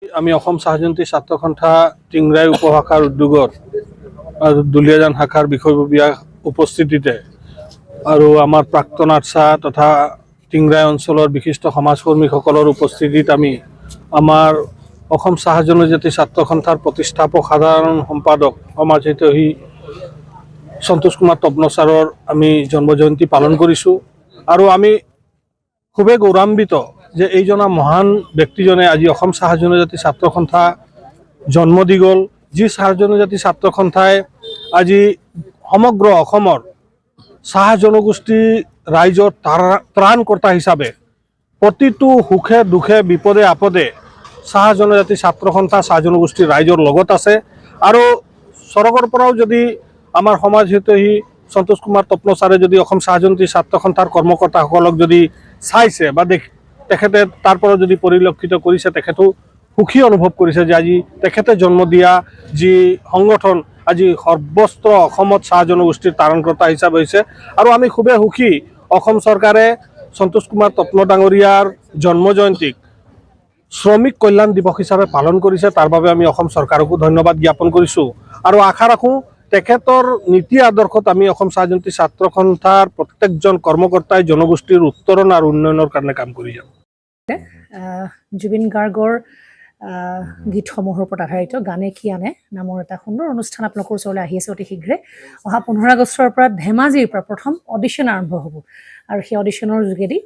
আমি অসম চাহজয়ন্তী ছাত্ৰ সন্থা টিংৰাই উপশাখাৰ উদ্যোগত দুলীয়াজান শাখাৰ বিষয়ববীয়া উপস্থিতিতে আৰু আমাৰ প্ৰাক্তন আৰ্চা তথা টিংৰাই অঞ্চলৰ বিশিষ্ট সমাজকৰ্মীসকলৰ উপস্থিতিত আমি আমাৰ অসম চাহ জনজাতি ছাত্ৰ সন্থাৰ প্ৰতিষ্ঠাপক সাধাৰণ সম্পাদক সমাজহিতৈষী সন্তোষ কুমাৰ তপন আমি জন্মজয়ন্তী পালন কৰিছোঁ আৰু আমি খুবেই গৌৰৱান্বিত যে এইজনা মহান ব্যক্তিজনে আজি অসম চাহ জনজাতি ছাত্ৰ সন্থা জন্ম দি গ'ল। যি চাহ জনজাতি ছাত্ৰ সন্থাই আজি সমগ্ৰ অসমৰ চাহ জনগোষ্ঠী ৰাইজৰ ত্ৰাণকৰ্তা হিচাপে প্ৰতিটো সুখে দুখে বিপদে আপদে চাহ জনজাতি ছাত্ৰ সন্থা চাহ জনগোষ্ঠীৰ ৰাইজৰ লগত আছে। আৰু চৰকাৰৰ পৰাও যদি আমাৰ সমাজহিতৈষী সন্তোষ কুমাৰ তপন ছাৰে যদি অসম চাহ জনজাতি ছাত্ৰ সন্থাৰ কৰ্মকৰ্তাসকলক যদি চাইছে বা তেখেতে তাৰ পৰা যদি পৰিলক্ষিত কৰিছে, তেখেতো সুখী অনুভৱ কৰিছে যে আজি তেখেতে জন্ম দিয়া যি সংগঠন আজি সৰ্বস্ত্ৰ অসমত চাহ জনগোষ্ঠীৰ ত্ৰাণকৰ্তা হিচাপে হৈছে। আৰু আমি খুবেই সুখী অসম চৰকাৰে সন্তোষ কুমাৰ তপন ডাঙৰীয়াৰ জন্ম জয়ন্তীক শ্ৰমিক কল্যাণ দিৱস হিচাপে পালন কৰিছে। তাৰ বাবে আমি অসম চৰকাৰকো ধন্যবাদ জ্ঞাপন কৰিছোঁ আৰু আশা ৰাখোঁ তেখেতৰ নীতি আদৰ্শত আমি অসম চাহ জনজাতি ছাত্ৰ সন্থাৰ প্ৰত্যেকজন কৰ্মকৰ্তাই জনগোষ্ঠীৰ উত্তৰণ আৰু উন্নয়নৰ কাৰণে কাম কৰি যাম। জুবিন গাৰ্গৰ গীতসমূহৰ ওপৰত আধাৰিত গানে কি আনে নামৰ এটা সুন্দৰ অনুষ্ঠান আপোনালোকৰ ওচৰলৈ আহি আছে অতি শীঘ্ৰে। অহা 15 আগষ্টৰ পৰা ধেমাজিৰ পৰা প্ৰথম অডিশ্যন আৰম্ভ হ'ব আৰু সেই অডিশ্যনৰ যোগেদি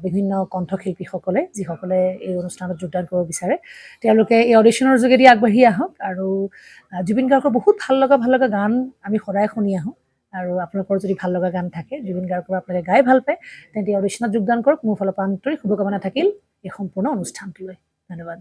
বিভিন্ন কণ্ঠশিল্পীসকলে যিসকলে এই অনুষ্ঠানত যোগদান কৰিব বিচাৰে তেওঁলোকে এই অডিশ্যনৰ যোগেদি আগবাঢ়ি আহক আৰু জুবিন গাৰ্গৰ বহুত ভাল লগা গান আমি সদায় শুনি আহোঁ। আৰু আপোনালোকৰ যদি ভাল লগা গান থাকে জুবিন গাৰ্গৰ আপোনালোকে গাই ভাল পায় তেন্তে অডিশ্যনত যোগদান কৰক। মোৰ ফালৰ পৰা আন্তৰিক শুভকামনা থাকিল এই সম্পূৰ্ণ অনুষ্ঠানটোলৈ। ধন্যবাদ।